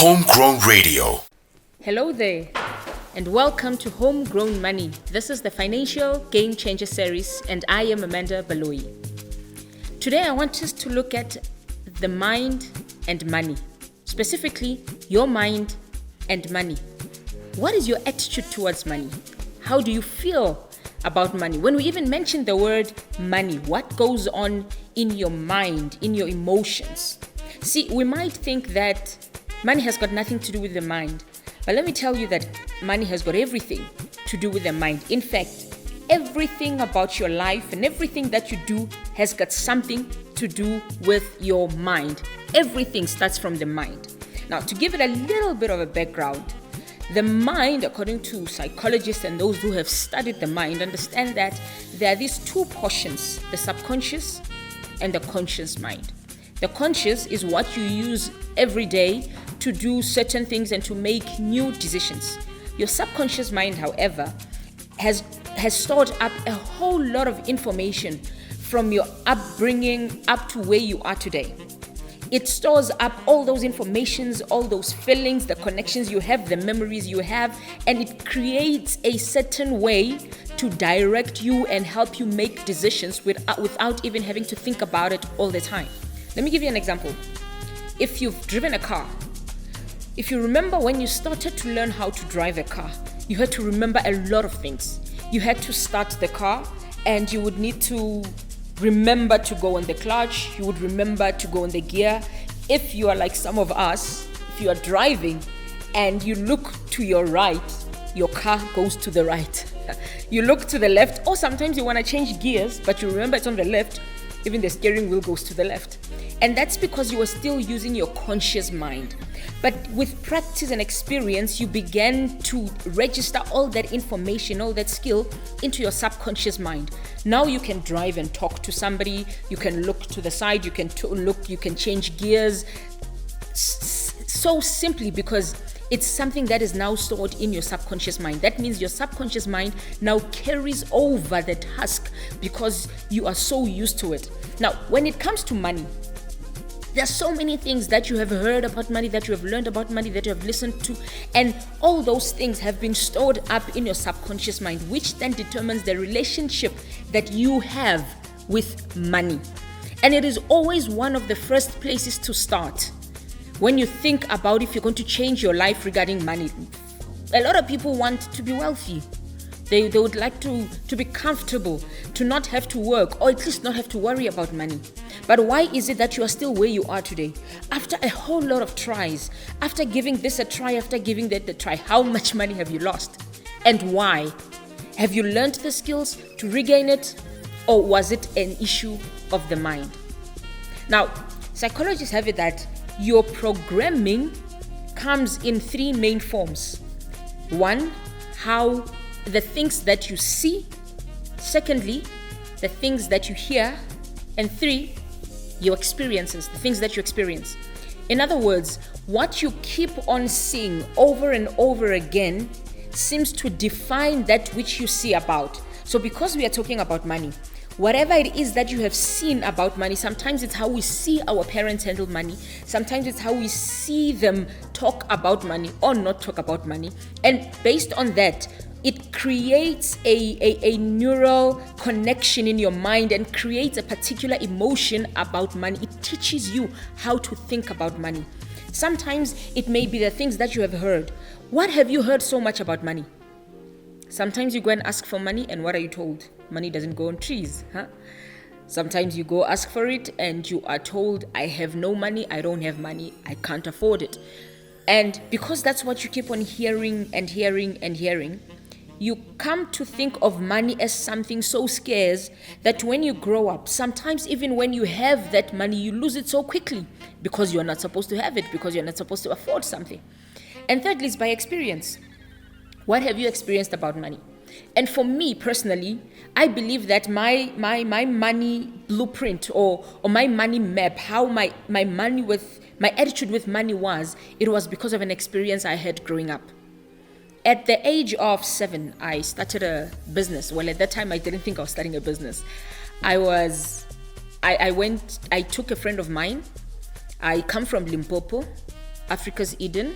Homegrown Radio. Hello there, and welcome to Homegrown Money. This is the Financial Game Changer series, and I am Amanda Baloyi. Today, I want us to look at the mind and money, specifically your mind and money. What is your attitude towards money? How do you feel about money? When we even mention the word money, what goes on in your mind, in your emotions? See, we might think that money has got nothing to do with the mind, but let me tell you that money has got everything to do with the mind. In fact, everything about your life and everything that you do has got something to do with your mind. Everything starts from the mind. Now, to give it a little bit of a background, the mind, according to psychologists and those who have studied the mind, understand that there are these two portions, the subconscious and the conscious mind. The conscious is what you use every day to do certain things and to make new decisions. Your subconscious mind, however, has stored up a whole lot of information from your upbringing up to where you are today. It stores up all those informations, all those feelings, the connections you have, the memories you have, and it creates a certain way to direct you and help you make decisions without even having to think about it all the time. Let me give you an example. If you've driven a car, if you remember when you started to learn how to drive a car, you had to remember a lot of things. You had to start the car and you would need to remember to go on the clutch, you would remember to go on the gear. If you are like some of us, if you are driving and you look to your right, your car goes to the right. You look to the left, or sometimes you want to change gears, but you remember it's on the left, even the steering wheel goes to the left. And that's because you are still using your conscious mind. But with practice and experience, you began to register all that information, all that skill into your subconscious mind. Now you can drive and talk to somebody, you can look to the side, you can you can change gears so simply because it's something that is now stored in your subconscious mind. That means your subconscious mind now carries over the task because you are so used to it. Now, when it comes to money, there are so many things that you have heard about money, that you have learned about money, that you have listened to, and all those things have been stored up in your subconscious mind, which then determines the relationship that you have with money. And it is always one of the first places to start when you think about if you're going to change your life regarding money. A lot of people want to be wealthy. They would like to be comfortable, to not have to work, or at least not have to worry about money. But why is it that you are still where you are today? After a whole lot of tries, after giving this a try, after giving that a try, how much money have you lost? And why? Have you learned the skills to regain it? Or was it an issue of the mind? Now, psychologists have it that your programming comes in three main forms. One, how the things that you see. Secondly, the things that you hear. And three, your experiences, the things that you experience. In other words, what you keep on seeing over and over again seems to define that which you see about. So because we are talking about money, whatever it is that you have seen about money, sometimes it's how we see our parents handle money, sometimes it's how we see them talk about money or not talk about money. And based on that, it creates a neural connection in your mind and creates a particular emotion about money. It teaches you how to think about money. Sometimes it may be the things that you have heard. What have you heard so much about money? Sometimes you go and ask for money, and what are you told? Money doesn't grow on trees, huh? Sometimes you go ask for it and you are told, I have no money, I don't have money, I can't afford it. And because that's what you keep on hearing and hearing and hearing, you come to think of money as something so scarce that when you grow up, sometimes even when you have that money, you lose it so quickly because you're not supposed to have it, because you're not supposed to afford something. And thirdly, is by experience. What have you experienced about money? And for me personally, I believe that my money blueprint or my money map, how my attitude with money was, it was because of an experience I had growing up. At the age of 7, I started a business. Well, at that time, I didn't think I was starting a business. I took a friend of mine. I come from Limpopo. Africa's Eden.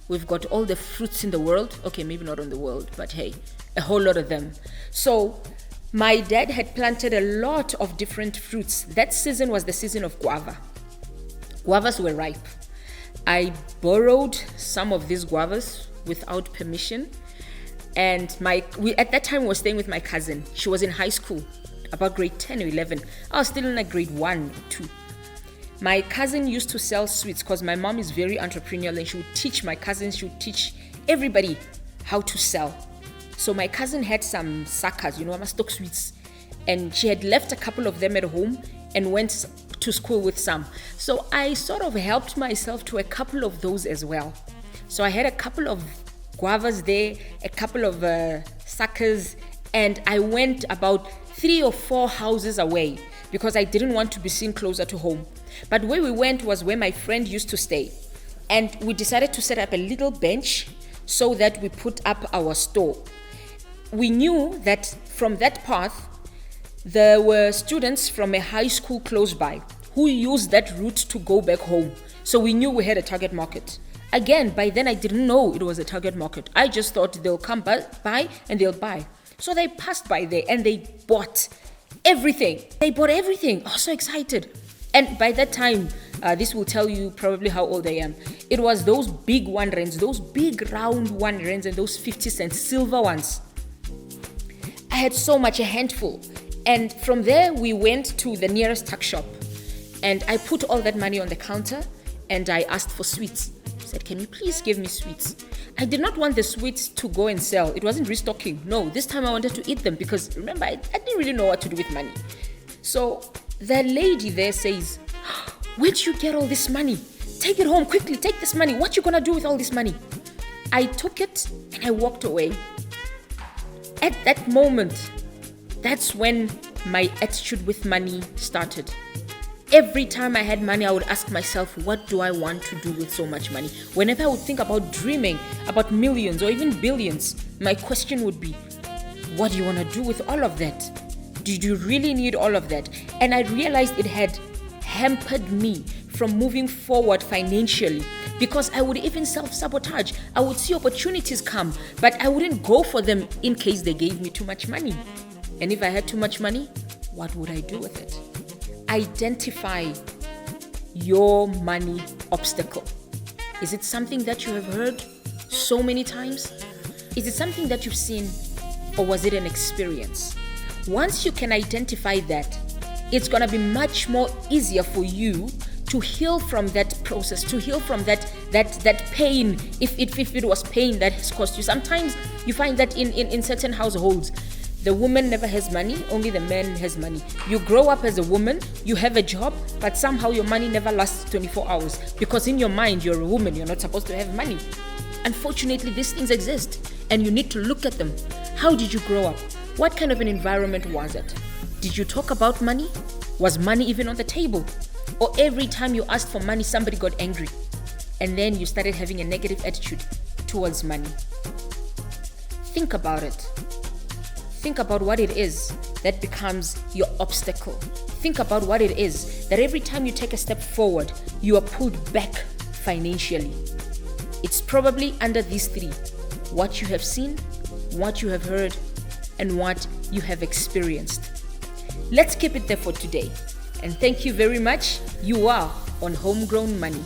We've got all the fruits in the world. Okay, maybe not in the world, but hey, a whole lot of them. So my dad had planted a lot of different fruits. That season was the season of guava. Guavas were ripe. I borrowed some of these guavas without permission. And we at that time were staying with my cousin. She was in high school, about grade 10 or 11. I was still in like grade 1 or 2. My cousin used to sell sweets because my mom is very entrepreneurial, and she would teach my cousins, she would teach everybody how to sell. So my cousin had some suckers, stock sweets, and she had left a couple of them at home and went to school with some. So I sort of helped myself to a couple of those as well. So I had a couple of guavas there, a couple of suckers, and I went about 3 or 4 houses away because I didn't want to be seen closer to home. But where we went was where my friend used to stay. And we decided to set up a little bench so that we put up our store. We knew that from that path, there were students from a high school close by who used that route to go back home. So we knew we had a target market. Again, by then I didn't know it was a target market. I just thought they'll come by and they'll buy. So they passed by there and they bought everything. They bought everything. I was so excited. And by that time, this will tell you probably how old I am. It was those big 1 rands, those big round 1 rands, and those 50-cent silver ones. I had so much, a handful. And from there, we went to the nearest tuck shop. And I put all that money on the counter and I asked for sweets. I said, can you please give me sweets? I did not want the sweets to go and sell. It wasn't restocking. No, this time I wanted to eat them because remember, I didn't really know what to do with money. So the lady there says, where'd you get all this money? Take it home quickly, take this money. What you gonna do with all this money? I took it and I walked away. At that moment, that's when my attitude with money started. Every time I had money, I would ask myself, what do I want to do with so much money? Whenever I would think about dreaming about millions or even billions, my question would be, what do you want to do with all of that? Did you really need all of that? And I realized it had hampered me from moving forward financially because I would even self-sabotage. I would see opportunities come, but I wouldn't go for them in case they gave me too much money. And if I had too much money, what would I do with it? Identify your money obstacle. Is it something that you have heard so many times? Is it something that you've seen, or was it an experience? Once you can identify that, it's going to be much more easier for you to heal from that process, to heal from that pain, if it was pain that has caused you. Sometimes you find that in certain households, the woman never has money, only the man has money. You grow up as a woman, you have a job, but somehow your money never lasts 24 hours because in your mind, you're a woman, you're not supposed to have money. Unfortunately, these things exist and you need to look at them. How did you grow up? What kind of an environment was it? Did you talk about money? Was money even on the table? Or every time you asked for money, somebody got angry and then you started having a negative attitude towards money? Think about it. Think about what it is that becomes your obstacle. Think about what it is that every time you take a step forward, you are pulled back financially. It's probably under these 3: what you have seen, what you have heard, and what you have experienced. Let's keep it there for today. And thank you very much. You are on Homegrown Money.